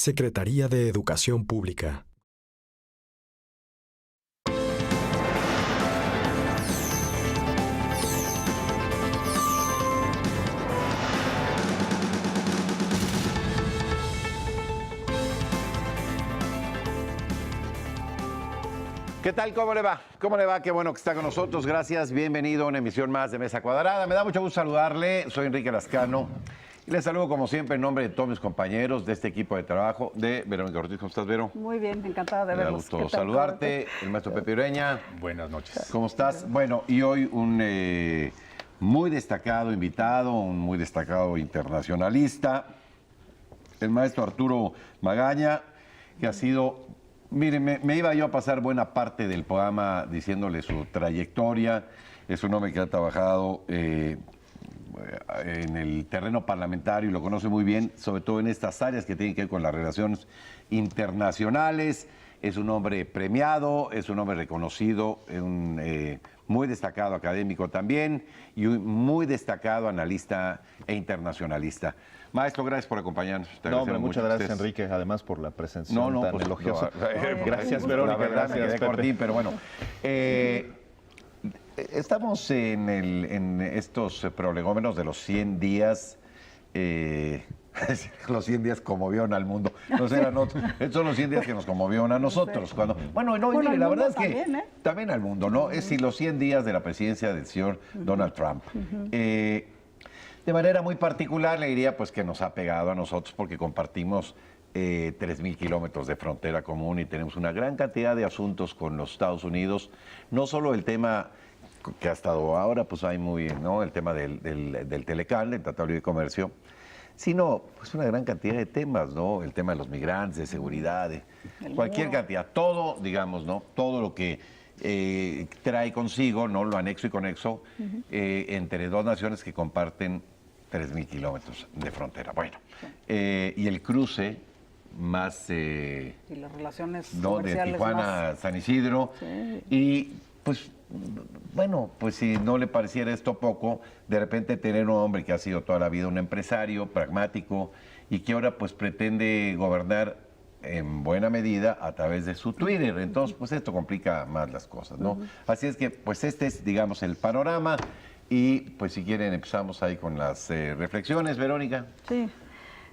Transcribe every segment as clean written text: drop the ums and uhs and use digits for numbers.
Secretaría de Educación Pública. ¿Qué tal? ¿Cómo le va? ¿Cómo le va? Qué bueno que está con nosotros. Gracias. Bienvenido a una emisión más de Mesa Cuadrada. Me da mucho gusto saludarle. Soy Enrique Lascano. Y les saludo, como siempre, en nombre de todos mis compañeros de este equipo de trabajo de Verónica Ortiz. ¿Cómo estás, Vero? Muy bien, encantada de verlos. Me da gusto saludarte. El maestro Pepe Ureña. Buenas noches. ¿Cómo estás? Bueno, y hoy un muy destacado invitado, un muy destacado internacionalista, el maestro Arturo Magaña, que ha sido... Mire, me iba yo a pasar buena parte del programa diciéndole su trayectoria. Es un hombre que ha trabajado en el terreno parlamentario y lo conoce muy bien, sobre todo en estas áreas que tienen que ver con las relaciones internacionales. Es un hombre premiado, es un hombre reconocido, muy destacado académico también y un muy destacado analista e internacionalista. Maestro, gracias por acompañarnos. Muchas gracias, Enrique, además por la presencia tan elogiosa. Gracias, Verónica. La verdad, gracias, Cortín, pero bueno. Estamos en estos prolegómenos de los 100 días. Los 100 días conmovieron al mundo. No sé, estos son los 100 días que nos conmovieron a nosotros. Cuando, mire, la verdad es que también al mundo, ¿no? Es decir, los 100 días de la presidencia del señor Donald Trump. De manera muy particular le diría pues que nos ha pegado a nosotros porque compartimos 3,000 kilómetros de frontera común y tenemos una gran cantidad de asuntos con los Estados Unidos. No solo el tema que ha estado ahora, pues hay muy bien, ¿no? El tema del Telecán, del Tratado de Libre Comercio, sino pues una gran cantidad de temas, ¿no? El tema de los migrantes, de seguridad, de cualquier cantidad, todo, digamos, ¿no? Todo lo que trae consigo, ¿no? Lo anexo y conexo entre dos naciones que comparten 3,000 kilómetros de frontera. Bueno, y el cruce más... y las relaciones ¿no? De Tijuana a San Isidro. Sí. Y pues, bueno, pues si no le pareciera esto poco, de repente tener un hombre que ha sido toda la vida un empresario pragmático y que ahora pues pretende gobernar en buena medida a través de su Twitter. Entonces, pues esto complica más las cosas, ¿no? Así es que, pues este es, digamos, el panorama. Y pues si quieren empezamos ahí con las reflexiones, Verónica. Sí,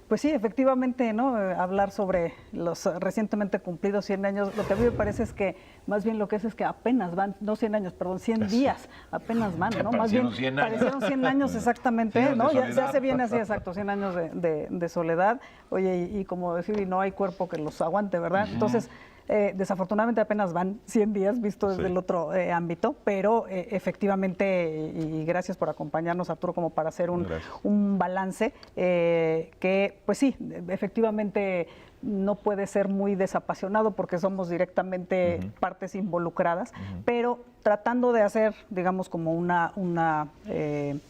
pues sí, efectivamente, ¿no? Hablar sobre los recientemente cumplidos 100 años, lo que a mí me parece es que más bien lo que es que apenas van, no 100 años, perdón, 100 días, apenas van, ¿no? Más bien 100 años. Parecieron 100 años exactamente, ¿no? Ya se viene así, exacto, 100 años de soledad. Oye, y como decir, y no hay cuerpo que los aguante, ¿verdad? Entonces... desafortunadamente apenas van 100 días visto desde el otro ámbito, pero efectivamente, y gracias por acompañarnos, Arturo, como para hacer un balance, que pues sí, efectivamente no puede ser muy desapasionado porque somos directamente partes involucradas, pero tratando de hacer, digamos, como una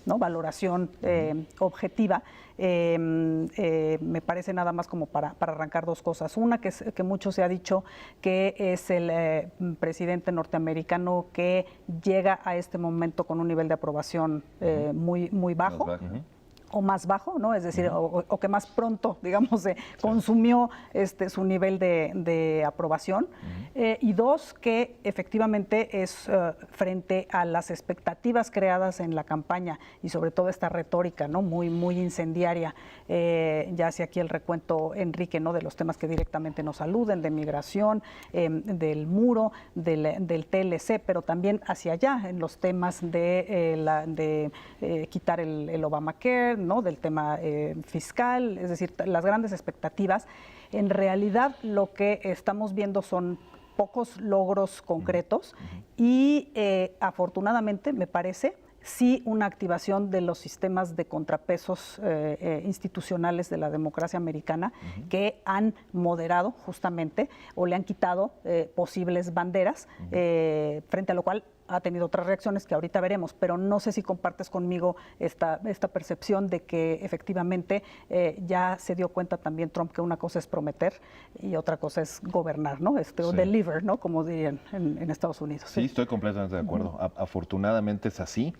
¿no? valoración objetiva, me parece nada más como para arrancar dos cosas. Una, que mucho se ha dicho que es el presidente norteamericano que llega a este momento con un nivel de aprobación muy bajo. O más bajo, ¿no? Es decir, o que más pronto, digamos, consumió su nivel de aprobación. Y dos, que efectivamente es frente a las expectativas creadas en la campaña y sobre todo esta retórica, ¿no? Muy incendiaria. Ya hace aquí el recuento, Enrique, ¿no? De los temas que directamente nos aluden, de migración, del muro, del TLC, pero también hacia allá, en los temas de quitar el Obamacare, ¿no? Del tema fiscal, es decir, las grandes expectativas. En realidad lo que estamos viendo son pocos logros concretos y afortunadamente, me parece, sí una activación de los sistemas de contrapesos institucionales de la democracia americana que han moderado justamente o le han quitado posibles banderas, frente a lo cual ha tenido otras reacciones que ahorita veremos, pero no sé si compartes conmigo esta percepción de que efectivamente ya se dio cuenta también Trump que una cosa es prometer y otra cosa es gobernar, ¿no? O deliver, ¿no? Como dirían en Estados Unidos. Sí, estoy completamente de acuerdo. Afortunadamente es así,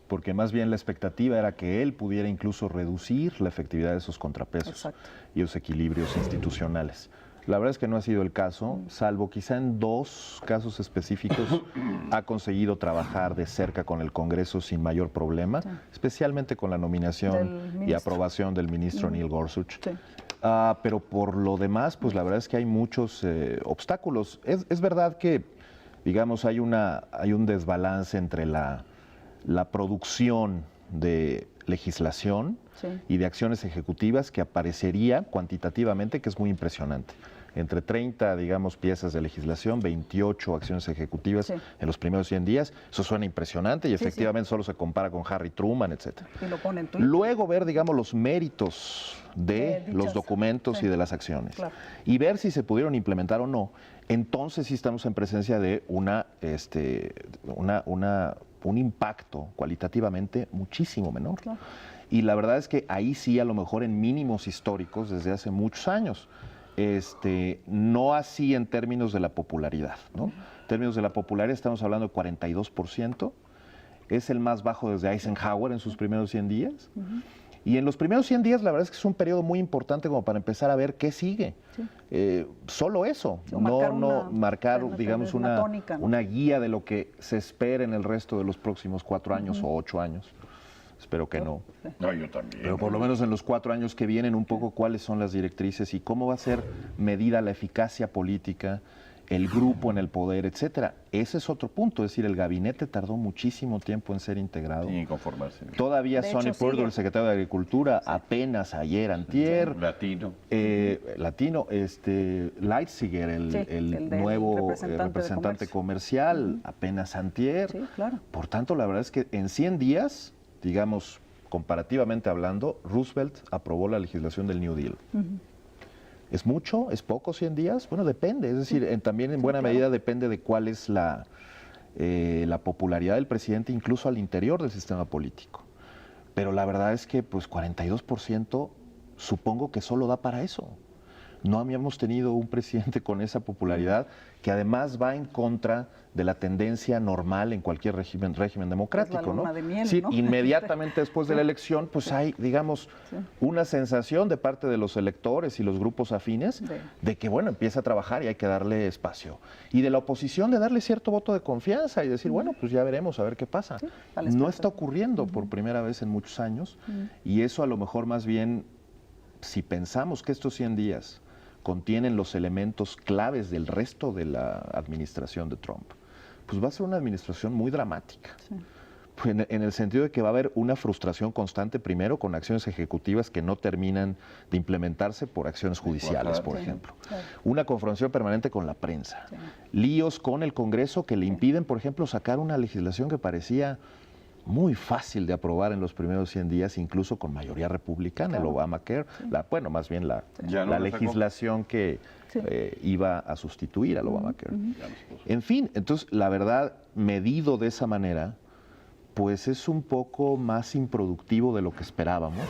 porque más bien la expectativa era que él pudiera incluso reducir la efectividad de esos contrapesos y los equilibrios institucionales. La verdad es que no ha sido el caso, salvo quizá en 2 casos específicos ha conseguido trabajar de cerca con el Congreso sin mayor problema, especialmente con la nominación y aprobación del ministro Neil Gorsuch. Pero por lo demás, pues la verdad es que hay muchos obstáculos. Es verdad que, digamos, hay un desbalance entre la producción de legislación y de acciones ejecutivas que aparecería cuantitativamente que es muy impresionante. Entre 30, digamos, piezas de legislación, 28 acciones ejecutivas en los primeros 100 días. Eso suena impresionante y efectivamente solo se compara con Harry Truman, etc. Luego ver, digamos, los méritos de los documentos y de las acciones. Y ver si se pudieron implementar o no. Entonces sí estamos en presencia de un impacto cualitativamente muchísimo menor. Y la verdad es que ahí sí, a lo mejor en mínimos históricos desde hace muchos años. No así en términos de la popularidad, ¿no? En términos de la popularidad estamos hablando de 42%, es el más bajo desde Eisenhower en sus primeros 100 días. Y en los primeros 100 días la verdad es que es un periodo muy importante como para empezar a ver qué sigue. Solo eso, no marcar digamos, una guía de lo que se espera en el resto de los próximos 4 años o 8 años. Espero que no. No, yo también. Pero por lo menos en los 4 años que vienen, un poco cuáles son las directrices y cómo va a ser medida la eficacia política, el grupo en el poder, etcétera. Ese es otro punto, es decir, el gabinete tardó muchísimo tiempo en ser integrado. Sin conformarse. Todavía Sonny Perdue, el secretario de Agricultura, apenas ayer, antier. Latino. Leitziger, el nuevo representante comercial, apenas antier. Por tanto, la verdad es que en 100 días, digamos, comparativamente hablando, Roosevelt aprobó la legislación del New Deal. ¿Es mucho? ¿Es poco 100 días? Bueno, depende. Es decir, también en buena medida depende de cuál es la popularidad del presidente, incluso al interior del sistema político. Pero la verdad es que, pues, 42% supongo que solo da para eso. No habíamos tenido un presidente con esa popularidad que además va en contra de la tendencia normal en cualquier régimen democrático, ¿no? Sí, inmediatamente después de la elección, pues hay, digamos, una sensación de parte de los electores y los grupos afines de que, bueno, empieza a trabajar y hay que darle espacio. Y de la oposición de darle cierto voto de confianza y decir, bueno, pues ya veremos, a ver qué pasa. No está ocurriendo por primera vez en muchos años y eso a lo mejor más bien, si pensamos que estos 100 días contienen los elementos claves del resto de la administración de Trump, pues va a ser una administración muy dramática. Pues en el sentido de que va a haber una frustración constante, primero, con acciones ejecutivas que no terminan de implementarse por acciones judiciales, por ejemplo. Una confrontación permanente con la prensa. Líos con el Congreso que le impiden, por ejemplo, sacar una legislación que parecía muy fácil de aprobar en los primeros 100 días, incluso con mayoría republicana, el Obamacare, más bien la legislación que iba a sustituir al Obamacare. En fin, entonces, la verdad, medido de esa manera, pues es un poco más improductivo de lo que esperábamos,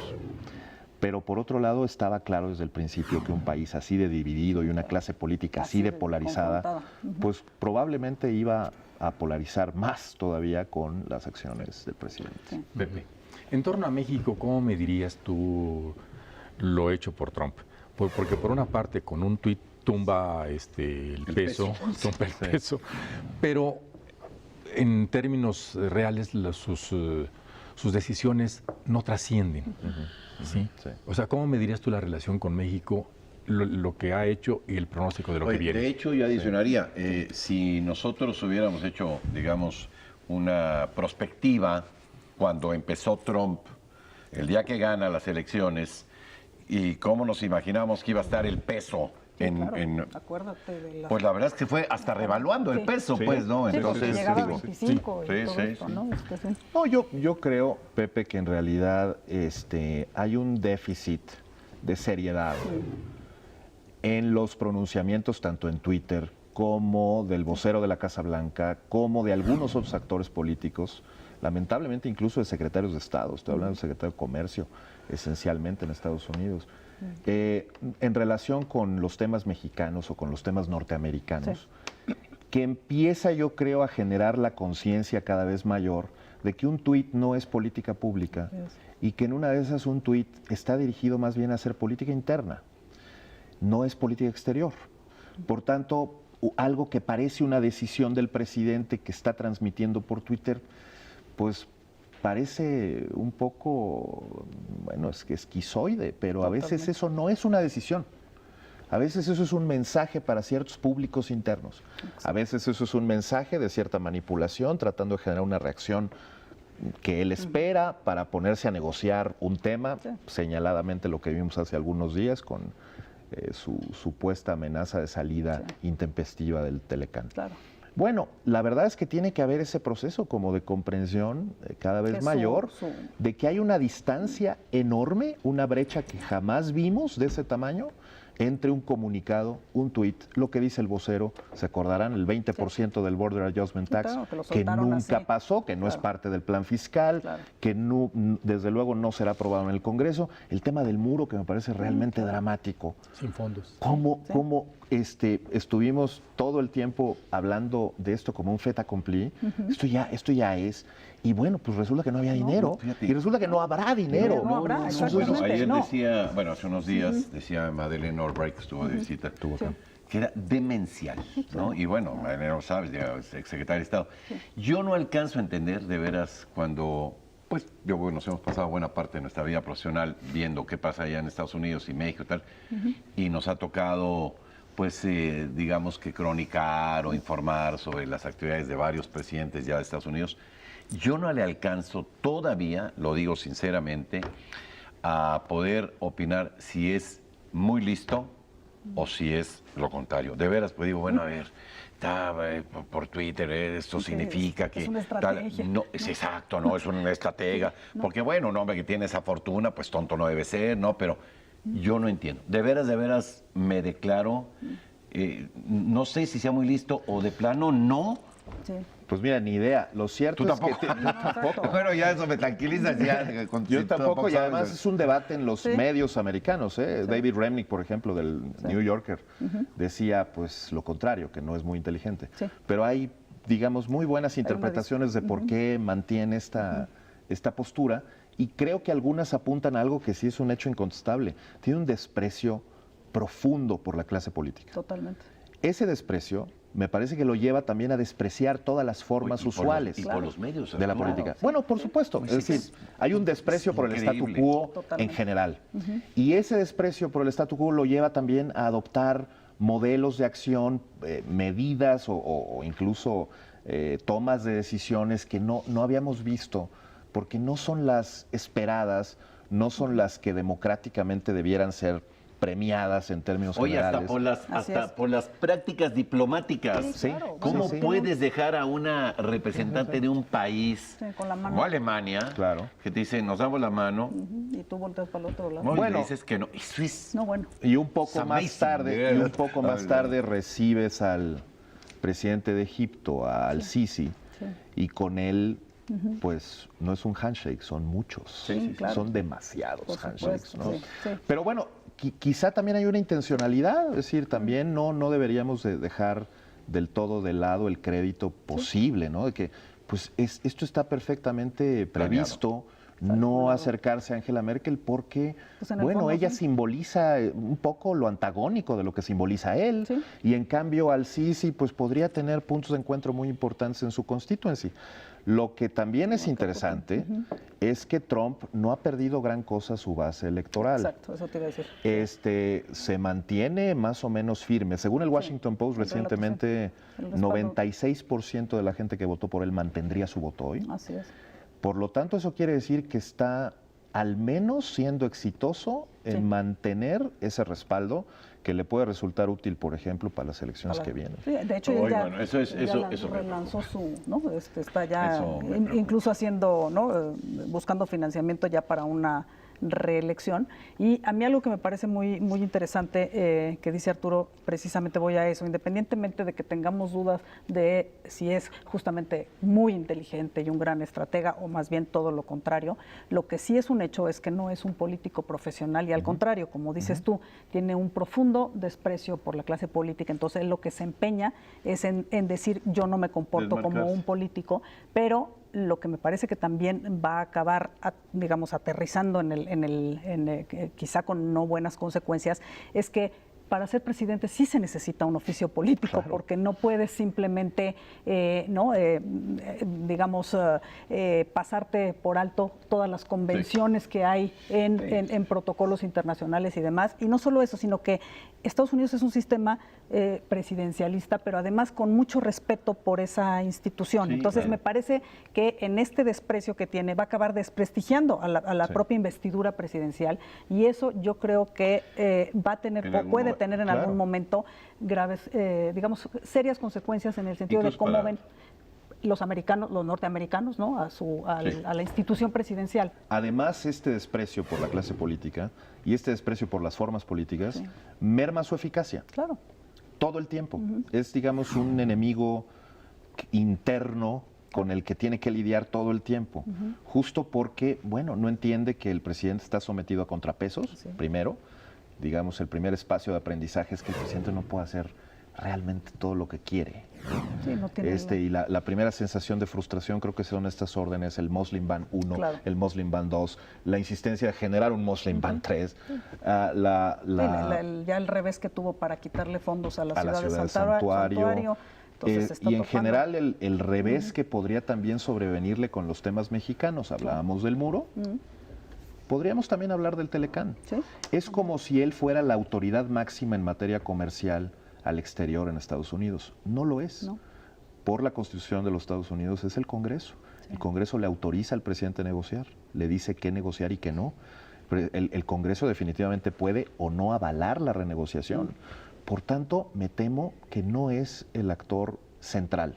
pero por otro lado estaba claro desde el principio que un país así de dividido y una clase política así de polarizada, pues probablemente iba a polarizar más todavía con las acciones del presidente. Pepe, en torno a México, ¿cómo medirías tú lo hecho por Trump? Porque por una parte con un tuit tumba el peso, pero en términos reales sus decisiones no trascienden. ¿Sí? O sea, ¿cómo medirías tú la relación con México, lo que ha hecho y el pronóstico de lo que viene? De hecho, yo adicionaría, si nosotros hubiéramos hecho, digamos, una prospectiva cuando empezó Trump, el día que gana las elecciones, y cómo nos imaginamos que iba a estar el peso acuérdate de pues la verdad es que fue hasta revaluando el peso, pues, ¿no? Entonces, llegaba a 25 y todo esto, ¿no? No, yo creo, Pepe, que en realidad hay un déficit de seriedad en los pronunciamientos, tanto en Twitter como del vocero de la Casa Blanca, como de algunos otros actores políticos, lamentablemente incluso de secretarios de Estado, estoy hablando del secretario de Comercio, esencialmente en Estados Unidos, en relación con los temas mexicanos o con los temas norteamericanos, que empieza, yo creo, a generar la conciencia cada vez mayor de que un tuit no es política pública y que en una de esas un tuit está dirigido más bien a hacer política interna, no es política exterior. Por tanto, algo que parece una decisión del presidente que está transmitiendo por Twitter, pues parece un poco, bueno, es que esquizoide, pero a veces eso no es una decisión. A veces eso es un mensaje para ciertos públicos internos. A veces eso es un mensaje de cierta manipulación, tratando de generar una reacción que él espera para ponerse a negociar un tema, señaladamente lo que vimos hace algunos días con su supuesta amenaza de salida intempestiva del Telecán. Claro. Bueno, la verdad es que tiene que haber ese proceso como de comprensión cada vez mayor, de que hay una distancia enorme, una brecha que jamás vimos de ese tamaño, entre un comunicado, un tuit, lo que dice el vocero, se acordarán, el 20% del Border Adjustment Tax, que nunca pasó, que no es parte del plan fiscal, que no, desde luego no será aprobado en el Congreso. El tema del muro, que me parece realmente dramático. Sin fondos. ¿Cómo estuvimos todo el tiempo hablando de esto como un fait accompli? Esto ya es. Y bueno, pues resulta que no había dinero. Y resulta que no habrá dinero. Bueno, ayer decía, bueno, hace unos días decía Madeleine Albright, que estuvo de visita, que era demencial, ¿no? Y bueno, Madeleine lo sabes, exsecretaria de Estado. Yo no alcanzo a entender, de veras, cuando, pues, nos hemos pasado buena parte de nuestra vida profesional viendo qué pasa allá en Estados Unidos y México y tal, y nos ha tocado, pues, digamos que cronicar o informar sobre las actividades de varios presidentes ya de Estados Unidos. Yo no le alcanzo todavía, lo digo sinceramente, a poder opinar si es muy listo o si es lo contrario. De veras, pues digo, bueno, a ver, está por Twitter, esto significa que... Es una estrategia. No, es exacto, no, es una estratega. Porque bueno, un hombre que tiene esa fortuna, pues tonto no debe ser, ¿no? Pero yo no entiendo. De veras me declaro, no sé si sea muy listo o de plano no. Sí. Pues mira, ni idea. Lo cierto ¿Tú es que... Yo tampoco. Bueno, ya eso me tranquiliza. Yo tampoco, y además es un debate en los medios americanos. David Remnick, por ejemplo, del New Yorker, decía pues lo contrario, que no es muy inteligente. Pero hay, digamos, muy buenas interpretaciones de por qué mantiene esta postura, y creo que algunas apuntan a algo que sí es un hecho incontestable. Tiene un desprecio profundo por la clase política. Totalmente. Ese desprecio me parece que lo lleva también a despreciar todas las formas usuales por los medios de la política. Bueno, por supuesto. Es decir, hay un desprecio por el statu quo en general. Y ese desprecio por el statu quo lo lleva también a adoptar modelos de acción, medidas o incluso tomas de decisiones que no habíamos visto, porque no son las esperadas, no son las que democráticamente debieran ser premiadas en términos generales. Oye, hasta por las prácticas diplomáticas. Sí, claro. ¿Cómo puedes dejar a una representante de un país con la mano, como Alemania, que te dice, nos damos la mano, y tú volteas para el otro lado? Bueno, y dices que no. Eso es... No, bueno. Y un poco más tarde recibes al presidente de Egipto, al Sisi, y con él, pues no es un handshake, son muchos. Claro. Son demasiados handshakes, ¿no? Sí. Pero bueno, quizá también hay una intencionalidad, es decir, también no deberíamos de dejar del todo de lado el crédito posible, ¿no? De que pues esto está perfectamente previsto, no acercarse a Angela Merkel porque, pues bueno, ella simboliza un poco lo antagónico de lo que simboliza él, y en cambio al-Sisi pues podría tener puntos de encuentro muy importantes en su constituency. Lo que también es interesante es que Trump no ha perdido gran cosa su base electoral. Exacto, eso te iba a decir. Se mantiene más o menos firme. Según el Washington Post, recientemente 96% de la gente que votó por él mantendría su voto hoy. Así es. Por lo tanto, eso quiere decir que está al menos siendo exitoso en mantener ese respaldo que le puede resultar útil, por ejemplo, para las elecciones que vienen. Sí, de hecho, eso relanzó su, ¿no? Está ya incluso haciendo, ¿no? Buscando financiamiento ya para una reelección. Y a mí algo que me parece muy, muy interesante que dice Arturo, precisamente voy a eso, independientemente de que tengamos dudas de si es justamente muy inteligente y un gran estratega o más bien todo lo contrario, lo que sí es un hecho es que no es un político profesional y al contrario, como dices tú, tiene un profundo desprecio por la clase política, entonces lo que se empeña es en decir yo no me comporto como un político, pero lo que me parece que también va a acabar, digamos, aterrizando quizá con no buenas consecuencias, es que para ser presidente sí se necesita un oficio político, claro, porque no puedes simplemente, pasarte por alto todas las convenciones que hay en protocolos internacionales y demás. Y no solo eso, sino que Estados Unidos es un sistema presidencialista, pero además con mucho respeto por esa institución. Entonces me parece que en este desprecio que tiene va a acabar desprestigiando a la propia investidura presidencial, y eso yo creo que va a tener o puede tener en algún momento graves, serias consecuencias en el sentido de cómo ven los americanos, los norteamericanos, ¿no? a la institución presidencial. Además, este desprecio por la clase política y este desprecio por las formas políticas merma su eficacia. Claro. Todo el tiempo. Es, digamos, un enemigo interno con el que tiene que lidiar todo el tiempo, justo porque, bueno, no entiende que el presidente está sometido a contrapesos, primero. Digamos, el primer espacio de aprendizaje es que el presidente no puede hacer realmente todo lo que quiere. Sí, no tiene y la primera sensación de frustración creo que son estas órdenes, el Muslim Ban 1, claro, el Muslim Ban 2, la insistencia de generar un Muslim Ban 3, ya el revés que tuvo para quitarle fondos a la ciudad de Santuario. Y en general el revés que podría también sobrevenirle con los temas mexicanos. Hablábamos del muro. Podríamos también hablar del Telecán. ¿Sí? Es como si él fuera la autoridad máxima en materia comercial al exterior en Estados Unidos. No lo es. No. Por la Constitución de los Estados Unidos es el Congreso. Sí. El Congreso le autoriza al presidente a negociar, le dice qué negociar y qué no. El Congreso definitivamente puede o no avalar la renegociación. Por tanto, me temo que no es el actor central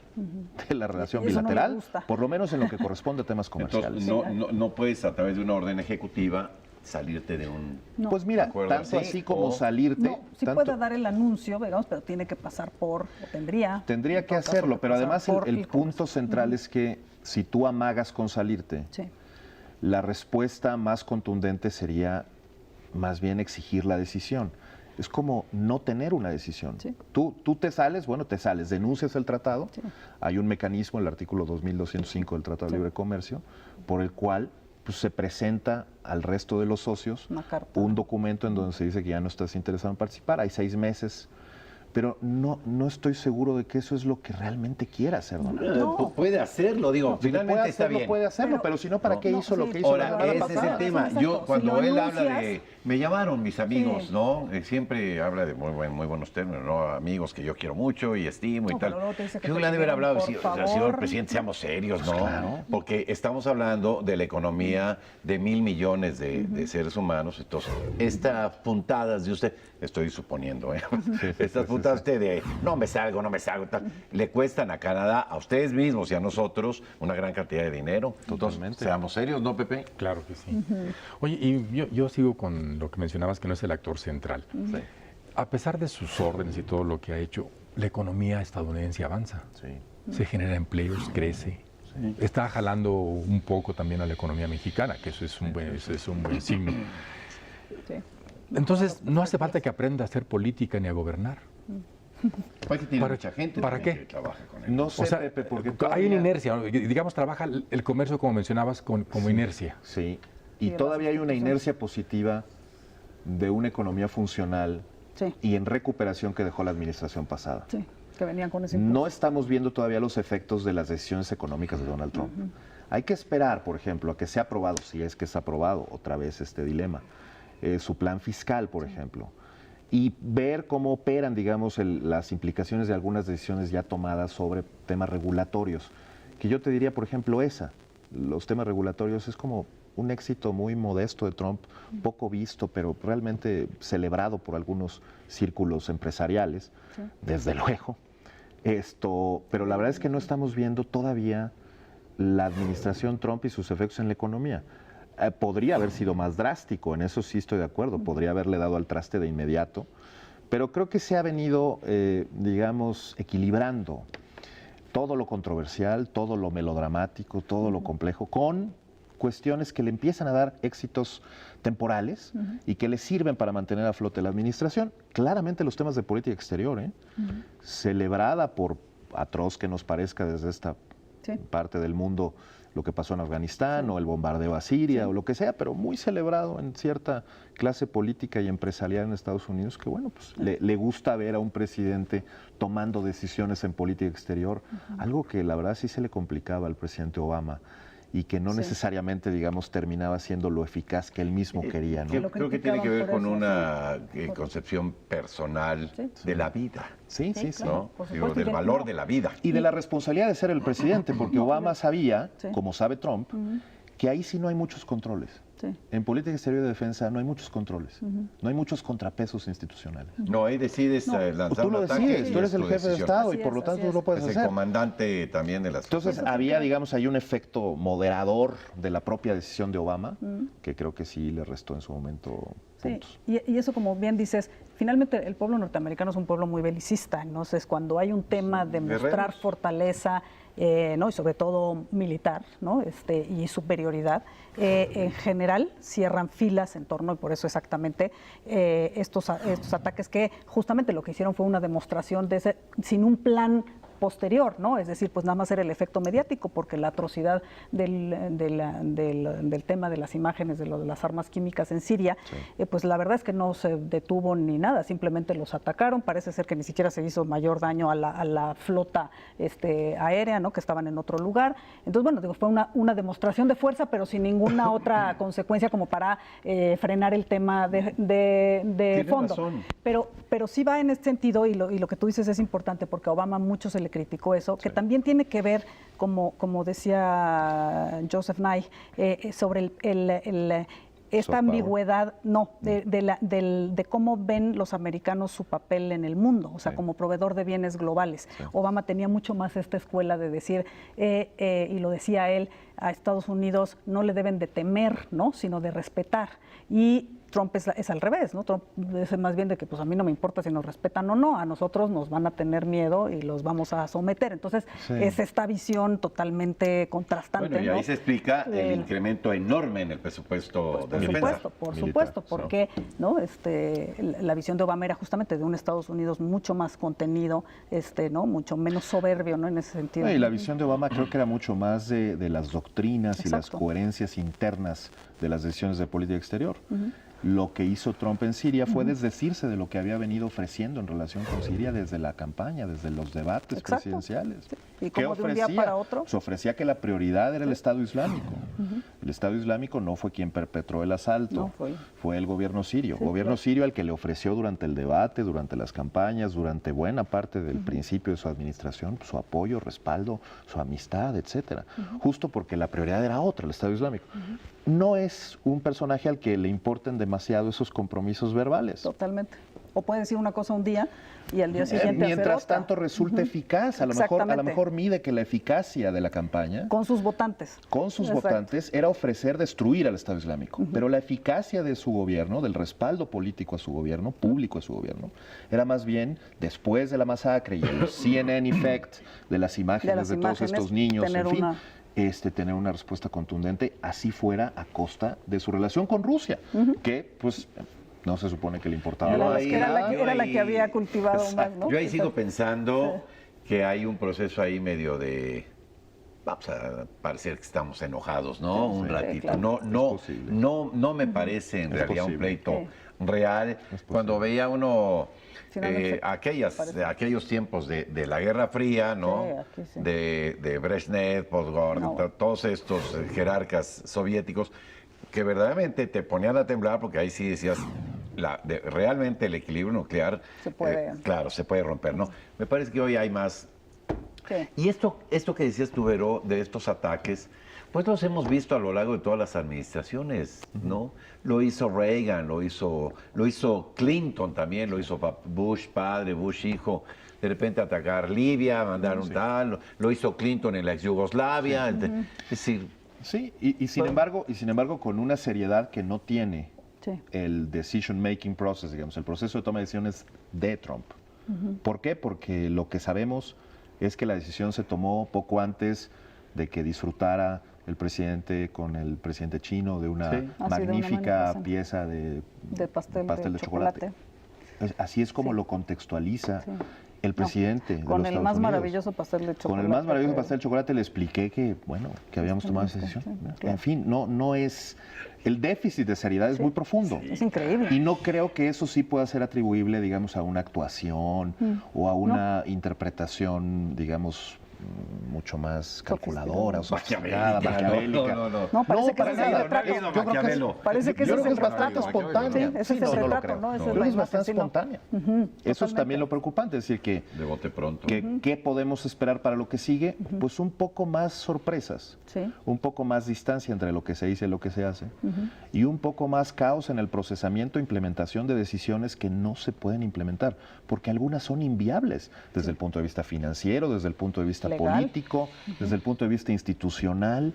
de la relación bilateral, no, por lo menos en lo que corresponde a temas comerciales. Entonces, no puedes a través de una orden ejecutiva salirte de un... No. Pues mira, tanto así como salirte... No, sí puede dar el anuncio, digamos, pero tiene que pasar por, o tendría que hacerlo, pero además el punto central es que si tú amagas con salirte, la respuesta más contundente sería más bien exigir la decisión. Es como no tener una decisión. Sí. Tú te sales, denuncias el tratado. Sí. Hay un mecanismo, el artículo 2205 del Tratado de Libre Comercio, por el cual pues, se presenta al resto de los socios un documento en donde se dice que ya no estás interesado en participar. Hay 6 meses. Pero no estoy seguro de que eso es lo que realmente quiera hacer Donald Trump. No. Puede hacerlo, digo, finalmente está bien. Puede hacerlo, pero si no, ¿para qué hizo lo que hizo? Ahora, ese es el tema. Yo, cuando él habla de... Me llamaron mis amigos, ¿no? Siempre habla de muy buenos términos, ¿no? Amigos que yo quiero mucho y estimo y tal. Yo le han de haber hablado, señor presidente, seamos serios, ¿no? Pues claro. Porque estamos hablando de la economía de 1,000 millones de seres humanos. Entonces, estas puntadas de usted, estoy suponiendo, estas puntadas usted de no me salgo, tal, le cuestan a Canadá, a ustedes mismos y a nosotros una gran cantidad de dinero. Totalmente. Entonces, seamos serios, ¿no, Pepe? Claro que sí. Oye, y yo sigo con lo que mencionabas, que no es el actor central. Sí. A pesar de sus órdenes y todo lo que ha hecho, la economía estadounidense avanza. Sí. Se genera empleos, crece. Sí. Está jalando un poco también a la economía mexicana, que eso es un buen signo. Sí. Entonces, no hace falta que aprenda a hacer política ni a gobernar. Tiene mucha gente ¿Para qué? Que trabaja con él. No sé, Pepe, porque hay una inercia. Digamos, trabaja el comercio, como mencionabas, como inercia. Sí. Y todavía hay una inercia positiva de una economía funcional y en recuperación que dejó la administración pasada. Sí, que venían con ese impulso. No estamos viendo todavía los efectos de las decisiones económicas de Donald Trump. Hay que esperar, por ejemplo, a que sea aprobado, si es que es aprobado, otra vez este dilema, su plan fiscal, por ejemplo, y ver cómo operan, digamos, las implicaciones de algunas decisiones ya tomadas sobre temas regulatorios. Que yo te diría, por ejemplo, los temas regulatorios es como un éxito muy modesto de Trump, poco visto, pero realmente celebrado por algunos círculos empresariales, desde luego. Pero la verdad es que no estamos viendo todavía la administración Trump y sus efectos en la economía. Podría haber sido más drástico, en eso sí estoy de acuerdo, podría haberle dado al traste de inmediato, pero creo que se ha venido, digamos, equilibrando todo lo controversial, todo lo melodramático, todo lo complejo, con cuestiones que le empiezan a dar éxitos temporales y que le sirven para mantener a flote la administración. Claramente los temas de política exterior, celebrada por atroz que nos parezca desde esta parte del mundo, lo que pasó en Afganistán o el bombardeo a Siria o lo que sea, pero muy celebrado en cierta clase política y empresarial en Estados Unidos, que bueno, pues le gusta ver a un presidente tomando decisiones en política exterior, algo que la verdad sí se le complicaba al presidente Obama y que no necesariamente, digamos, terminaba siendo lo eficaz que él mismo quería, ¿no? Creo que tiene que ver con una concepción personal de la vida. Sí, ¿no? Digo, del valor de la vida. Y de la responsabilidad de ser el presidente, porque Obama sabía, como sabe Trump, que ahí sí no hay muchos controles. En política exterior y de defensa no hay muchos controles, no hay muchos contrapesos institucionales. No, ahí decides lanzar un ataque. Tú lo decides, tú eres el jefe de Estado y por lo tanto tú lo puedes hacer. Es el comandante también de las Entonces había, digamos, ahí un efecto moderador de la propia decisión de Obama, que creo que sí le restó en su momento puntos. Y eso, como bien dices, finalmente el pueblo norteamericano es un pueblo muy belicista, entonces cuando hay un tema de mostrar fortaleza, ¿no? Y sobre todo militar, ¿no? Y superioridad, en general cierran filas en torno, y por eso exactamente estos ataques que justamente lo que hicieron fue una demostración de ese, sin un plan posterior, ¿no? Es decir, pues nada más era el efecto mediático, porque la atrocidad del tema de las imágenes de las armas químicas en Siria, pues la verdad es que no se detuvo ni nada, simplemente los atacaron, parece ser que ni siquiera se hizo mayor daño a la flota aérea, ¿no? Que estaban en otro lugar. Entonces, bueno, digo, fue una demostración de fuerza, pero sin ninguna otra consecuencia como para frenar el tema de fondo. Razón. Pero sí va en este sentido, y lo que tú dices es importante, porque a Obama mucho se le criticó eso, que también tiene que ver, como decía Joseph Nye, sobre esta ambigüedad, de cómo ven los americanos su papel en el mundo, o sea, como proveedor de bienes globales. Obama tenía mucho más esta escuela de decir, y lo decía él, a Estados Unidos no le deben de temer, ¿no? Sino de respetar. Y Trump es al revés, ¿no? Trump es más bien de que pues a mí no me importa si nos respetan o no, a nosotros nos van a tener miedo y los vamos a someter. Entonces es esta visión totalmente contrastante. Bueno, y ahí ¿no? se explica el incremento enorme en el presupuesto de defensa. Por supuesto, porque ¿no? La visión de Obama era justamente de un Estados Unidos mucho más contenido, ¿no? Mucho menos soberbio, ¿no? En ese sentido. Y la visión de Obama creo que era mucho más de las doctrinas y las coherencias internas de las decisiones de política exterior. Lo que hizo Trump en Siria fue desdecirse de lo que había venido ofreciendo en relación con Siria desde la campaña, desde los debates presidenciales. ¿Y cómo de un día para otro? Se ofrecía que la prioridad era el Estado Islámico. El Estado Islámico no fue quien perpetró el asalto, fue el gobierno sirio. Gobierno sirio al que le ofreció durante el debate, durante las campañas, durante buena parte del principio de su administración, su apoyo, respaldo, su amistad, etcétera. Justo porque la prioridad era otra, el Estado Islámico. No es un personaje al que le importen demasiado esos compromisos verbales. Totalmente. O puede decir una cosa un día y al día siguiente mientras hacer tanto resulta eficaz. A lo mejor mide que la eficacia de la campaña con sus votantes. Con sus votantes era ofrecer destruir al Estado Islámico. Pero la eficacia de su gobierno, del respaldo político a su gobierno, público a su gobierno, era más bien después de la masacre y el CNN effect de las imágenes de todos estos niños, en fin. Tener una respuesta contundente, así fuera a costa de su relación con Rusia, que pues no se supone que le importaba. Era la que había cultivado más, ¿no? Yo ahí sigo pensando que hay un proceso ahí medio de, vamos a parecer que estamos enojados, ¿no? Un ratito. Claro. No me parece en realidad un pleito real. Cuando veía uno aquellos tiempos de la Guerra Fría, ¿no? De Brezhnev, Podgorny, todos estos jerarcas soviéticos que verdaderamente te ponían a temblar, porque ahí sí decías, realmente el equilibrio nuclear, se puede romper, ¿no? Me parece que hoy hay más. Y esto que decías tú, Vero, de estos ataques, pues los hemos visto a lo largo de todas las administraciones, ¿no? Lo hizo Reagan, lo hizo Clinton también, lo hizo Bush padre, Bush hijo, de repente atacar Libia, mandar un tal, lo hizo Clinton en la ex Yugoslavia, es decir, Sí, y sin embargo, con una seriedad que no tiene el decision making process, digamos, el proceso de toma de decisiones de Trump. ¿Por qué? Porque lo que sabemos es que la decisión se tomó poco antes de que disfrutara el presidente con el presidente chino de una magnífica pieza de pastel de chocolate. Así es como lo contextualiza el presidente. No, con el más maravilloso pastel de chocolate. Con el más maravilloso pastel de chocolate le expliqué que, que habíamos tomado esa decisión. En fin, no es... El déficit de seriedad es muy profundo. Es increíble. Y no creo que eso sí pueda ser atribuible, digamos, a una actuación o a una interpretación, digamos, mucho más calculadora, sofisticada, maquiavélica. No, parece que ese es el retrato. Parece que ese es el bastante espontáneo. Ese es el retrato, ¿no? Creo que es bastante espontánea. Eso es también lo preocupante, es decir, que de bote pronto. ¿Qué podemos esperar para lo que sigue? Pues un poco más sorpresas, un poco más distancia entre lo que se dice y lo que se hace, y un poco más caos en el procesamiento e implementación de decisiones que no se pueden implementar, porque algunas son inviables desde el punto de vista financiero, desde el punto de vista político, desde el punto de vista institucional.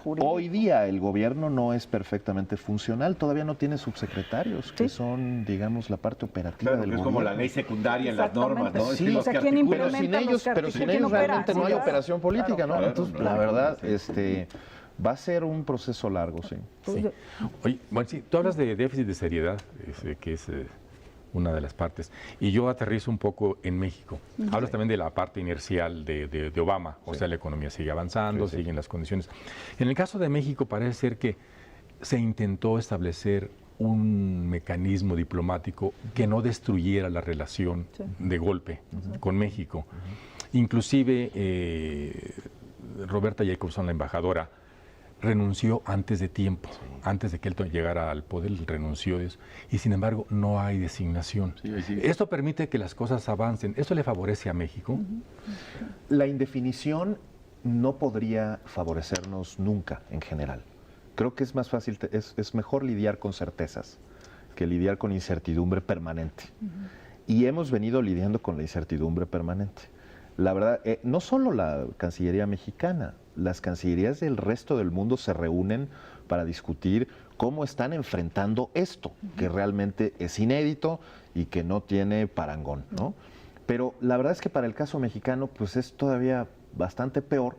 Jurídico. Hoy día el gobierno no es perfectamente funcional, todavía no tiene subsecretarios, que son, digamos, la parte operativa del gobierno. Es como la ley secundaria en las normas, ¿no? Sí, pero sin ellos realmente no hay operación política, ¿no? Entonces, la verdad, va a ser un proceso largo, sí. Oye, bueno, sí, tú hablas de déficit de seriedad, que es una de las partes. Y yo aterrizo un poco en México. Hablas también de la parte inercial de Obama, o sea, la economía sigue avanzando, siguen las condiciones. En el caso de México parece ser que se intentó establecer un mecanismo diplomático que no destruyera la relación de golpe con México. Inclusive Roberta Jacobson, la embajadora, renunció antes de tiempo, antes de que él llegara al poder, renunció y sin embargo no hay designación. Esto permite que las cosas avancen. ¿Esto le favorece a México? La indefinición no podría favorecernos nunca en general. Creo que es más fácil, es mejor lidiar con certezas que lidiar con incertidumbre permanente. Y hemos venido lidiando con la incertidumbre permanente. La verdad, no solo la Cancillería mexicana, las cancillerías del resto del mundo se reúnen para discutir cómo están enfrentando esto, que realmente es inédito y que no tiene parangón, ¿no? Pero la verdad es que para el caso mexicano, pues es todavía bastante peor,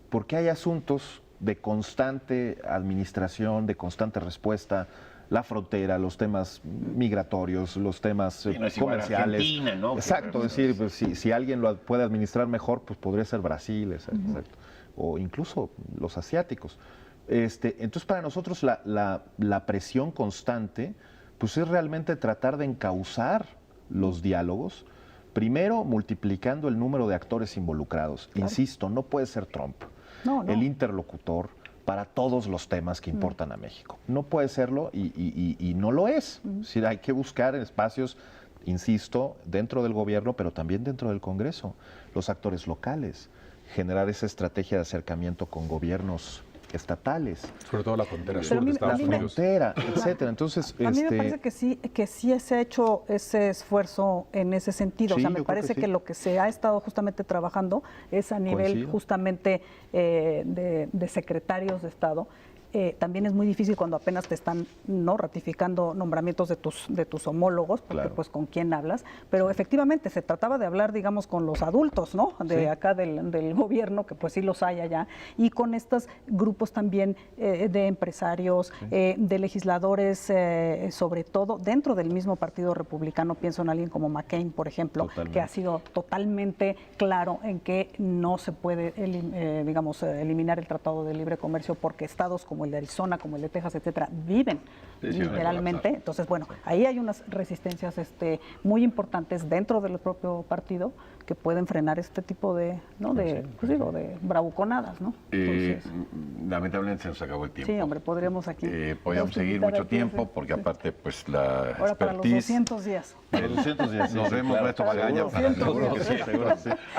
porque hay asuntos de constante administración, de constante respuesta, la frontera, los temas migratorios, los temas comerciales. Argentina, ¿no? Exacto, es decir, pues, si alguien lo puede administrar mejor, pues podría ser Brasil, exacto. O incluso los asiáticos. Entonces, para nosotros la presión constante pues es realmente tratar de encauzar los diálogos, primero multiplicando el número de actores involucrados. Claro. Insisto, no puede ser Trump el interlocutor para todos los temas que importan a México. No puede serlo y no lo es. Es decir, hay que buscar espacios, insisto, dentro del gobierno, pero también dentro del Congreso, los actores locales, generar esa estrategia de acercamiento con gobiernos estatales. Sobre todo la frontera sur de Estados Unidos. La frontera, etcétera. Entonces, a mí me parece que sí se ha hecho ese esfuerzo en ese sentido. Sí, o sea, me parece que lo que se ha estado justamente trabajando es a nivel justamente de secretarios de Estado. También es muy difícil cuando apenas te están ratificando nombramientos de tus homólogos, porque pues con quién hablas, pero efectivamente se trataba de hablar, digamos, con los adultos, ¿no? De acá del gobierno, que pues sí los hay allá, y con estos grupos también de empresarios, de legisladores, sobre todo dentro del mismo Partido Republicano. Pienso en alguien como McCain, por ejemplo, que ha sido totalmente claro en que no se puede, eliminar el Tratado de Libre Comercio porque estados como el de Arizona, como el de Texas, etcétera, viven literalmente. Entonces, bueno, ahí hay unas resistencias muy importantes dentro del propio partido que pueden frenar este tipo de bravuconadas, ¿no? Entonces, lamentablemente se nos acabó el tiempo. Sí, hombre, podríamos aquí. Podríamos seguir mucho tiempo, porque aparte, pues, la expertise... Para los 200 días. Para los 200 días. Nos vemos, Maestro Magaña. Seguro que sí.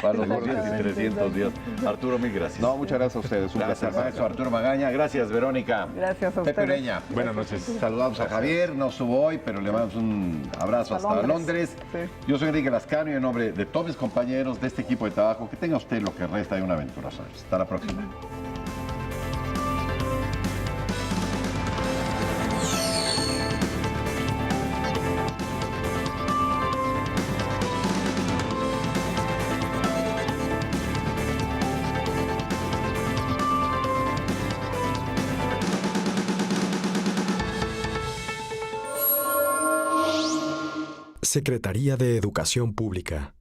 Para los 200 y 300 días. Arturo, mil gracias. No, muchas gracias a ustedes. Gracias, maestro Arturo Magaña. Gracias, Verónica. Gracias a ustedes. Pepe Ureña. Buenas noches. Saludamos a Javier. No subo hoy, pero le mandamos un abrazo hasta Londres. Yo soy Enrique Lascano y en nombre de todos mis compañeros de este equipo de trabajo, que tenga usted lo que resta de una aventura. Hasta la próxima. Secretaría de Educación Pública.